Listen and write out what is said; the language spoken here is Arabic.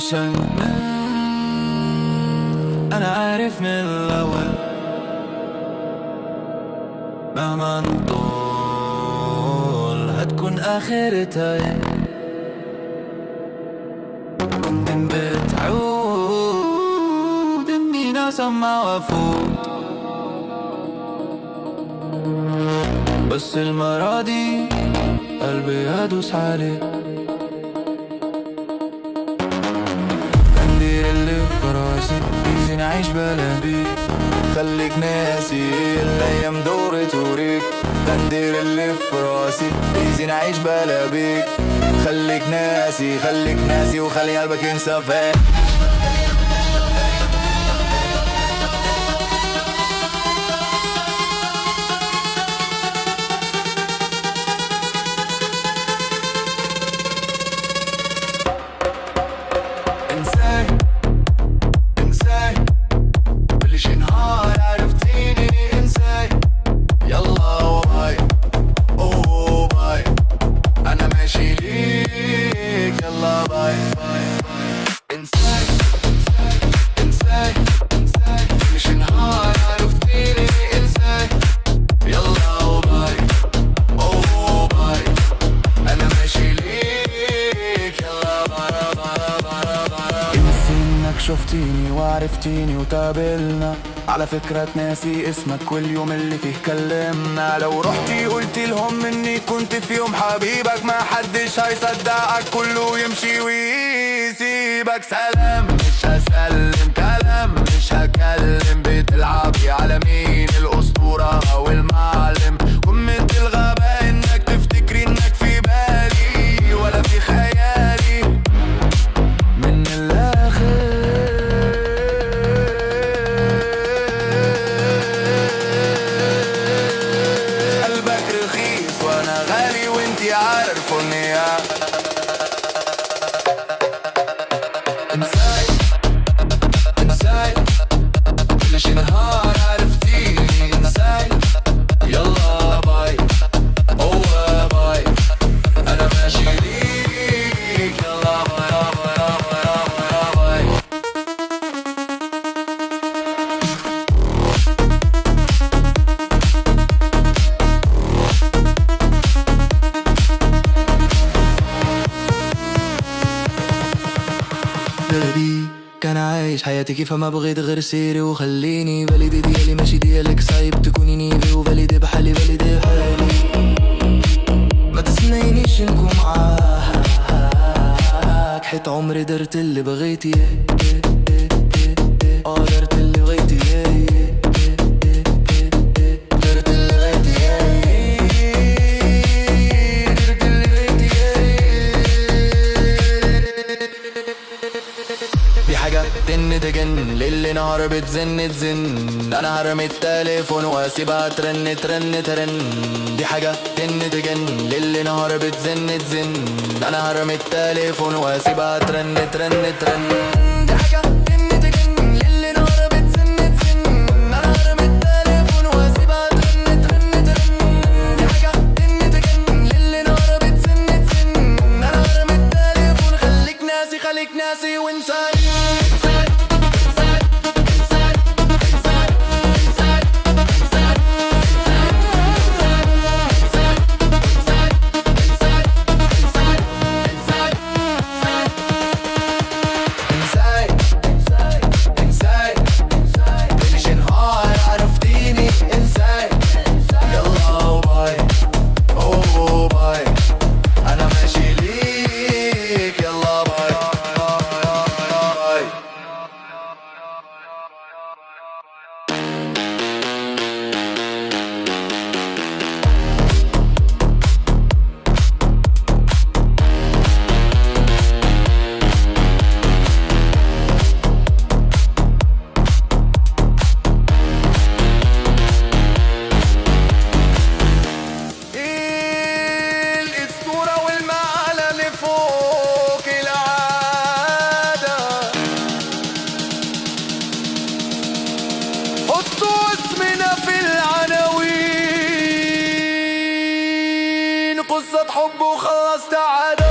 عشان أنا عارف من الأول مهما نطول هتكون آخرتها. كنت بتعود إني نسمع وأفوت، بس المرة دي قلبي هدوس عليه. بندير اللي في راسي عايزين أعيش بلا بيه، خليك ناسي الأيام دورت وريك. بندير اللي في راسي عايزين أعيش بلا بيك، خليك ناسي خليك ناسي وخلي قلبك ينسى فيك. انساي انساي بلش نهار عرفتيني. انساي يلا باي اوه باي، انا ماشي ليك يلا باي باي باي. انساي انساي انساي بلش نهار عرفتيني. انساي يلا باي اوه باي، انا ماشي ليك يلا باي باي باي باي. انسي انك شفتيني وعرفتيني وتقابلنا، على فكرة ناسي اسمك واليوم اللي فيه كلمنا. لو رحتي قلتي لهم اني كنت في يوم حبيبك، ما حدش هيصدقك كله يمشي ويسيبك. سلام مش هسلم كلام مش هكلم، بتلعبي على مين الاسطورة او المعلم؟ قمة الغباء انك تفتكري انك في بالي ولا في خيالي. من الاخر قلبك رخيص وانا غالي وانتي عارفوني. انساي انساي بلش نهار عرفتيني. انساي يلا باي اوه باي، انا ماشي ليك يلا باي باي باي باي. قلبي كان عايش حياتي كيف ما بغيت غير سيري، وخليني بلدي ديالي ماشي ديالك. صعيب تكوني نيفي وبلدي بحالي بلدي بحالي، ما تسنينيش نكون معاك حيت عمري درت اللي بغيتي. درت اللي بغيتي درت اللي بغيتي درت اللي بغيتي. دي حاجة تن تجن للي نهار بتزن تزن، انا هرمي التليفون واسيبها ترن ترن ترن. دي حاجة تن تجن للي نهار بتزن تزن، انا هرمي التليفون واسيبها ترن ترن ترن. دي حاجة تن تجن للي نهار بتزن تزن، انا هرمي التليفون واسيبها ترن ترن ترن. دي حاجة تن تجن للي نهار بتزن تزن، انا هرمي التليفون. خليك ناسي خليك ناسي وانساني. قصة حب وخلصت عادة.